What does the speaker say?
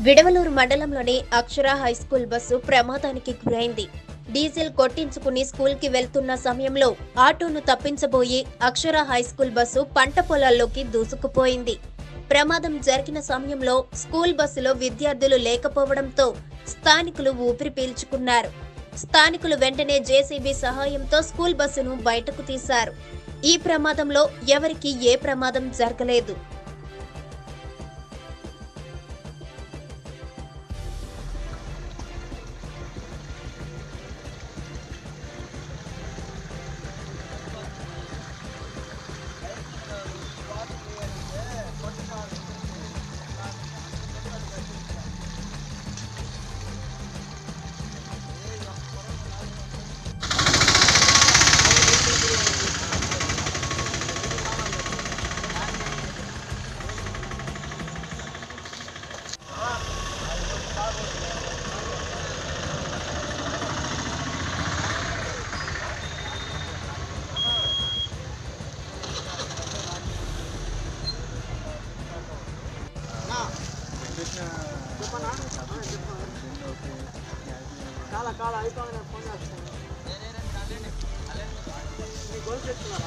విడవలూరు మండలంలోని అక్షర high school bus ప్రమాదానికి గురైంది. డీజిల్ కొట్టించుకుని స్కూల్కి వెళ్తున్న సమయంలో ఆటోను తప్పించబోయి అక్షర హైస్కూల్ బస్సు పంట పొలాల్లోకి దూసుకుపోయింది. ప్రమాదం జరిగిన సమయంలో స్కూల్ బస్సులో విద్యార్థులు లేకపోవడంతో స్థానికులు ఊపిరి పీల్చుకున్నారు. స్థానికులు వెంటనే జేసీబీ సహాయంతో స్కూల్ బస్సును బయటకు తీశారు. ఈ ప్రమాదంలో ఎవరికీ ఏ ప్రమాదం జరగలేదు. కాల అయిపోయిన ఫోన్ చేస్తాను. గోల్ చెప్తున్నా